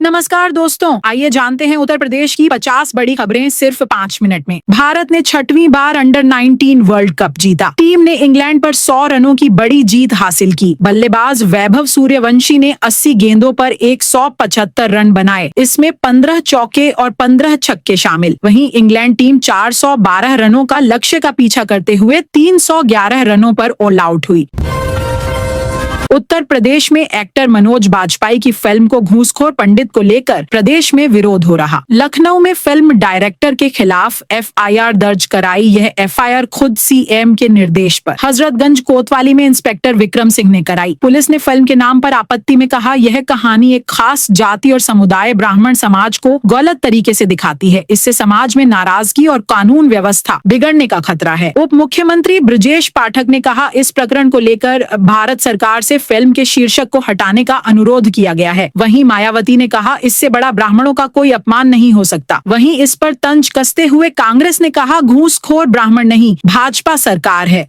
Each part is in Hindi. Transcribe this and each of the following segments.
नमस्कार दोस्तों, आइए जानते हैं उत्तर प्रदेश की 50 बड़ी खबरें सिर्फ 5 मिनट में। भारत ने 6वीं बार अंडर 19 वर्ल्ड कप जीता। टीम ने इंग्लैंड पर 100 रनों की बड़ी जीत हासिल की। बल्लेबाज वैभव सूर्यवंशी ने 80 गेंदों पर 175 रन बनाए। इसमें 15 चौके और 15 छक्के शामिल। वहीं इंग्लैंड टीम 412 रनों का लक्ष्य का पीछा करते हुए 311 रनों पर ऑल आउट हुई। उत्तर प्रदेश में एक्टर मनोज बाजपेयी की फिल्म को घूसखोर पंडित को लेकर प्रदेश में विरोध हो रहा। लखनऊ में फिल्म डायरेक्टर के खिलाफ एफआईआर दर्ज कराई। यह एफआईआर खुद सीएम के निर्देश पर हजरतगंज कोतवाली में इंस्पेक्टर विक्रम सिंह ने कराई। पुलिस ने फिल्म के नाम पर आपत्ति में कहा, यह कहानी एक खास जाति और समुदाय ब्राह्मण समाज को गलत तरीके से दिखाती है। इससे समाज में नाराजगी और कानून व्यवस्था बिगड़ने का खतरा है। उप मुख्यमंत्री ब्रजेश पाठक ने कहा, इस प्रकरण को लेकर भारत सरकार से फिल्म के शीर्षक को हटाने का अनुरोध किया गया है। वहीं मायावती ने कहा, इससे बड़ा ब्राह्मणों का कोई अपमान नहीं हो सकता। वहीं इस पर तंज कसते हुए कांग्रेस ने कहा, घूसखोर ब्राह्मण नहीं, भाजपा सरकार है।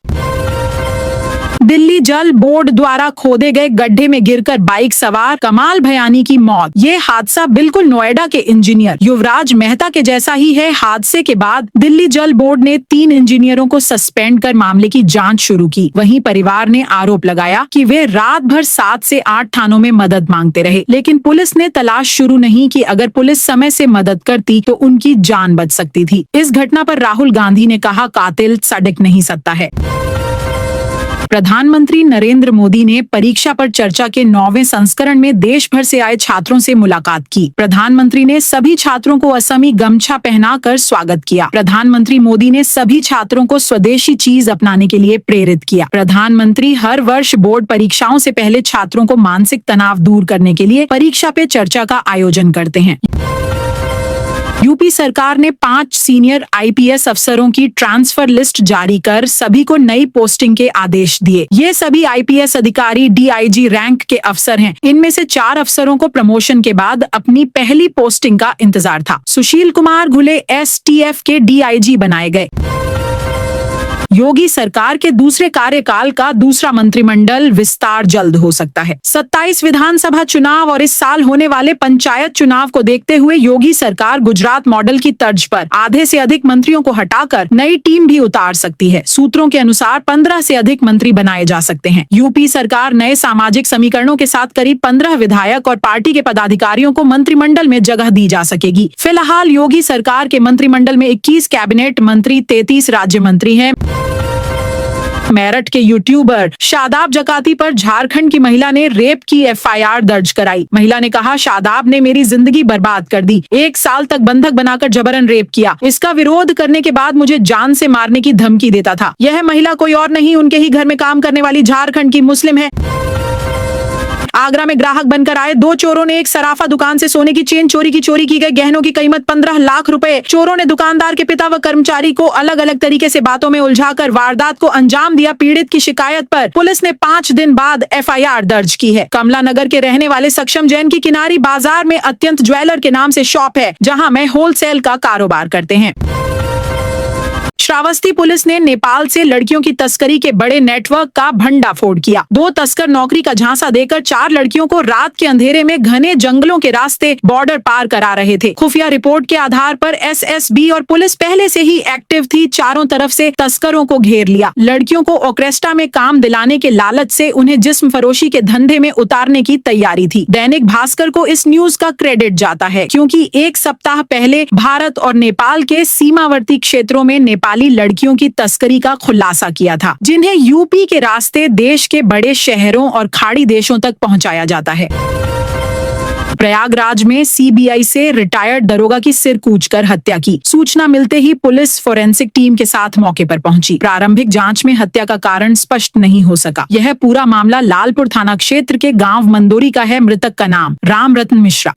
दिल्ली जल बोर्ड द्वारा खोदे गए गड्ढे में गिरकर बाइक सवार कमाल भयानी की मौत। ये हादसा बिल्कुल नोएडा के इंजीनियर युवराज मेहता के जैसा ही है। हादसे के बाद दिल्ली जल बोर्ड ने 3 इंजीनियरों को सस्पेंड कर मामले की जांच शुरू की। वहीं परिवार ने आरोप लगाया कि वे रात भर 7 से 8 थानों में मदद मांगते रहे, लेकिन पुलिस ने तलाश शुरू नहीं की। अगर पुलिस समय से मदद करती तो उनकी जान बच सकती थी। इस घटना पर राहुल गांधी ने कहा, कातिल सड़क नहीं सकता है। प्रधानमंत्री नरेंद्र मोदी ने परीक्षा पर चर्चा के 9वें संस्करण में देश भर से आए छात्रों से मुलाकात की। प्रधानमंत्री ने सभी छात्रों को असमी गमछा पहनाकर स्वागत किया। प्रधानमंत्री मोदी ने सभी छात्रों को स्वदेशी चीज अपनाने के लिए प्रेरित किया। प्रधानमंत्री हर वर्ष बोर्ड परीक्षाओं से पहले छात्रों को मानसिक तनाव दूर करने के लिए परीक्षा पे चर्चा का आयोजन करते हैं। यूपी सरकार ने 5 सीनियर आईपीएस अफसरों की ट्रांसफर लिस्ट जारी कर सभी को नई पोस्टिंग के आदेश दिए। ये सभी आईपीएस अधिकारी डीआईजी रैंक के अफसर हैं। इनमें से 4 अफसरों को प्रमोशन के बाद अपनी पहली पोस्टिंग का इंतजार था। सुशील कुमार घुले एसटीएफ के डीआईजी बनाए गए। योगी सरकार के दूसरे कार्यकाल का दूसरा मंत्रिमंडल विस्तार जल्द हो सकता है। 27 विधानसभा चुनाव और इस साल होने वाले पंचायत चुनाव को देखते हुए योगी सरकार गुजरात मॉडल की तर्ज पर आधे से अधिक मंत्रियों को हटाकर नई टीम भी उतार सकती है। सूत्रों के अनुसार 15 से अधिक मंत्री बनाए जा सकते हैं। यूपी सरकार नए सामाजिक समीकरणों के साथ करीब 15 विधायक और पार्टी के पदाधिकारियों को मंत्रिमंडल में जगह दी जा सकेगी। फिलहाल योगी सरकार के मंत्रिमंडल में 21 कैबिनेट मंत्री, 33 राज्य मंत्री हैं। मेरठ के यूट्यूबर शादाब जकाती पर झारखंड की महिला ने रेप की एफआईआर दर्ज कराई। महिला ने कहा, शादाब ने मेरी जिंदगी बर्बाद कर दी। 1 साल तक बंधक बनाकर जबरन रेप किया। इसका विरोध करने के बाद मुझे जान से मारने की धमकी देता था। यह महिला कोई और नहीं, उनके ही घर में काम करने वाली झारखंड की मुस्लिम है। आगरा में ग्राहक बनकर आए 2 चोरों ने एक सराफा दुकान से सोने की चेन चोरी की गई गहनों की कीमत 15 लाख रुपए। चोरों ने दुकानदार के पिता व कर्मचारी को अलग अलग तरीके से बातों में उलझाकर वारदात को अंजाम दिया। पीड़ित की शिकायत पर पुलिस ने 5 दिन बाद एफआईआर दर्ज की है। कमला नगर के रहने वाले सक्षम जैन की किनारी बाजार में अत्यंत ज्वेलर के नाम से शॉप है, जहां में होलसेल का कारोबार करते हैं। श्रावस्ती पुलिस ने नेपाल से लड़कियों की तस्करी के बड़े नेटवर्क का भंडाफोड़ किया। 2 तस्कर नौकरी का झांसा देकर 4 लड़कियों को रात के अंधेरे में घने जंगलों के रास्ते बॉर्डर पार करा रहे थे। खुफिया रिपोर्ट के आधार पर एसएसबी और पुलिस पहले से ही एक्टिव थी। चारों तरफ से तस्करों को घेर लिया। लड़कियों को ऑर्केस्ट्रा में काम दिलाने के लालच से उन्हें जिस्म फरोशी के धंधे में उतारने की तैयारी थी। दैनिक भास्कर को इस न्यूज का क्रेडिट जाता है, क्योंकि 1 सप्ताह पहले भारत और नेपाल के सीमावर्ती क्षेत्रों में नेपाली लड़कियों की तस्करी का खुलासा किया था, जिन्हें यूपी के रास्ते देश के बड़े शहरों और खाड़ी देशों तक पहुंचाया जाता है। प्रयागराज में सीबीआई से रिटायर्ड दरोगा की सिर कूचकर हत्या की। सूचना मिलते ही पुलिस फोरेंसिक टीम के साथ मौके पर पहुंची। प्रारंभिक जांच में हत्या का कारण स्पष्ट नहीं हो सका। यह पूरा मामला लालपुर थाना क्षेत्र के गांव मंदोरी का है। मृतक का नाम राम रतन मिश्रा।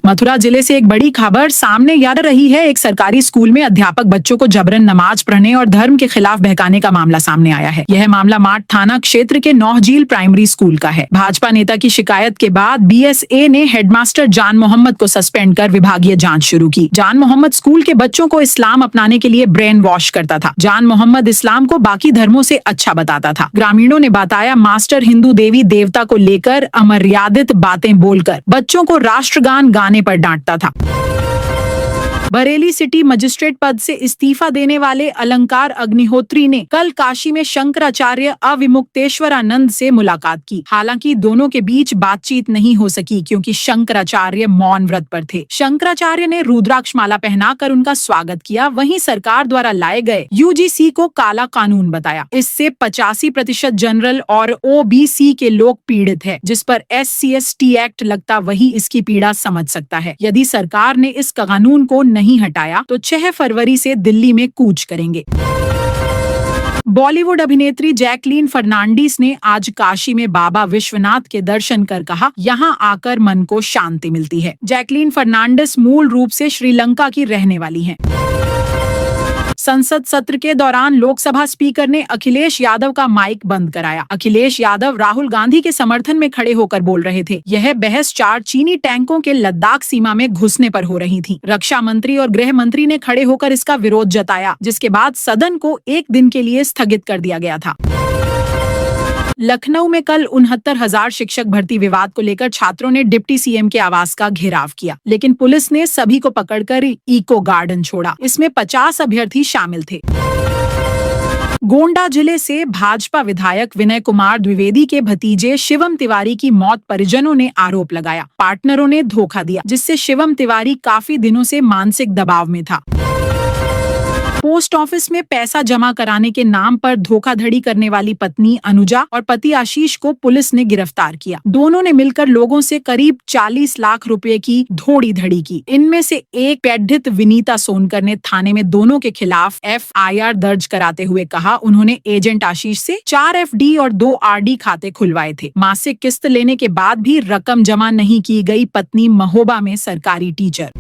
मथुरा जिले से एक बड़ी खबर सामने आ रही है। एक सरकारी स्कूल में अध्यापक बच्चों को जबरन नमाज पढ़ने और धर्म के खिलाफ बहकाने का मामला सामने आया है। यह मामला माठ थाना क्षेत्र के नौहझील प्राइमरी स्कूल का है। भाजपा नेता की शिकायत के बाद बीएसए ने हेडमास्टर जान मोहम्मद को सस्पेंड कर विभागीय जांच शुरू की। जान मोहम्मद स्कूल के बच्चों को इस्लाम अपनाने के लिए ब्रेन वॉश करता था। जान मोहम्मद इस्लाम को बाकी धर्मों से अच्छा बताता था। ग्रामीणों ने बताया, मास्टर हिंदू देवी देवता को लेकर अमर्यादित बातें बोलकर बच्चों को राष्ट्रगान गाने पर डांटता था। बरेली सिटी मजिस्ट्रेट पद से इस्तीफा देने वाले अलंकार अग्निहोत्री ने कल काशी में शंकराचार्य अविमुक्तेश्वरानंद से मुलाकात की। हालांकि दोनों के बीच बातचीत नहीं हो सकी क्योंकि शंकराचार्य मौन व्रत पर थे। शंकराचार्य ने रुद्राक्ष माला पहनाकर उनका स्वागत किया। वहीं सरकार द्वारा लाए गए यूजीसी को काला कानून बताया। इससे 85% जनरल और ओबीसी के लोग पीड़ित है, जिस पर SC/ST एक्ट लगता वही इसकी पीड़ा समझ सकता है। यदि सरकार ने इस कानून को नहीं हटाया तो 6 फरवरी से दिल्ली में कूच करेंगे। बॉलीवुड अभिनेत्री जैकलीन फर्नांडीज ने आज काशी में बाबा विश्वनाथ के दर्शन कर कहा, यहां आकर मन को शांति मिलती है। जैकलीन फर्नांडिस मूल रूप से श्रीलंका की रहने वाली हैं। संसद सत्र के दौरान लोकसभा स्पीकर ने अखिलेश यादव का माइक बंद कराया। अखिलेश यादव राहुल गांधी के समर्थन में खड़े होकर बोल रहे थे। यह बहस 4 चीनी टैंकों के लद्दाख सीमा में घुसने पर हो रही थी। रक्षा मंत्री और गृह मंत्री ने खड़े होकर इसका विरोध जताया, जिसके बाद सदन को 1 दिन के लिए स्थगित कर दिया गया था। लखनऊ में कल 69,000 शिक्षक भर्ती विवाद को लेकर छात्रों ने डिप्टी सीएम के आवास का घेराव किया, लेकिन पुलिस ने सभी को पकड़कर इको गार्डन छोड़ा। इसमें 50 अभ्यर्थी शामिल थे। गोंडा जिले से भाजपा विधायक विनय कुमार द्विवेदी के भतीजे शिवम तिवारी की मौत परिजनों ने आरोप लगाया। पार्टनरों ने धोखा दिया, जिससे शिवम तिवारी काफी दिनों से मानसिक दबाव में था। पोस्ट ऑफिस में पैसा जमा कराने के नाम पर धोखाधड़ी करने वाली पत्नी अनुजा और पति आशीष को पुलिस ने गिरफ्तार किया। दोनों ने मिलकर लोगों से करीब 40 लाख रुपए की धोड़ी धड़ी की। इनमें से एक पैडित विनीता सोनकर ने थाने में दोनों के खिलाफ FIR दर्ज कराते हुए कहा, उन्होंने एजेंट आशीष से 4 FD और 2 RD खाते खुलवाए थे। मासिक किस्त लेने के बाद भी रकम जमा नहीं की गई। पत्नी महोबा में सरकारी टीचर।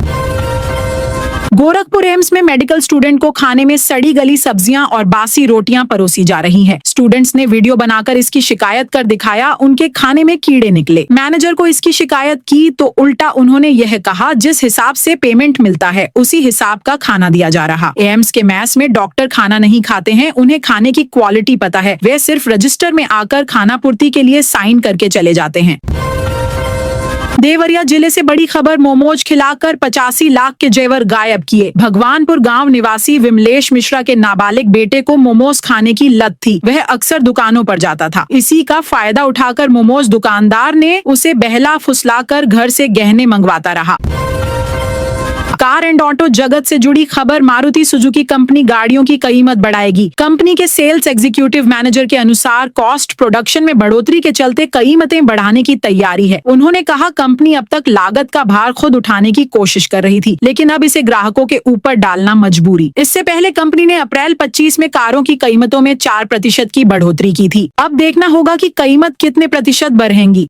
गोरखपुर एम्स में मेडिकल स्टूडेंट को खाने में सड़ी गली सब्जियां और बासी रोटियां परोसी जा रही हैं। स्टूडेंट्स ने वीडियो बनाकर इसकी शिकायत कर दिखाया। उनके खाने में कीड़े निकले। मैनेजर को इसकी शिकायत की तो उल्टा उन्होंने यह कहा, जिस हिसाब से पेमेंट मिलता है उसी हिसाब का खाना दिया जा रहा। एम्स के मैस में डॉक्टर खाना नहीं खाते हैं, उन्हें खाने की क्वालिटी पता है। वे सिर्फ रजिस्टर में आकर खाना पूर्ति के लिए साइन करके चले जाते हैं। देवरिया जिले से बड़ी खबर, मोमोज खिलाकर 85 लाख के जेवर गायब किए। भगवानपुर गांव निवासी विमलेश मिश्रा के नाबालिग बेटे को मोमोज खाने की लत थी। वह अक्सर दुकानों पर जाता था। इसी का फायदा उठाकर मोमोज दुकानदार ने उसे बहला फुसलाकर घर से गहने मंगवाता रहा। कार एंड ऑटो जगत से जुड़ी खबर, मारुति सुजुकी कंपनी गाड़ियों की कीमत बढ़ाएगी। कंपनी के सेल्स एग्जीक्यूटिव मैनेजर के अनुसार कॉस्ट प्रोडक्शन में बढ़ोतरी के चलते कीमतें बढ़ाने की तैयारी है। उन्होंने कहा, कंपनी अब तक लागत का भार खुद उठाने की कोशिश कर रही थी, लेकिन अब इसे ग्राहकों के ऊपर डालना मजबूरी। इससे पहले कंपनी ने अप्रैल 25 में कारों की कीमतों में 4% की बढ़ोतरी की थी। अब देखना होगा कि कीमत कितने प्रतिशत बढ़ेंगी।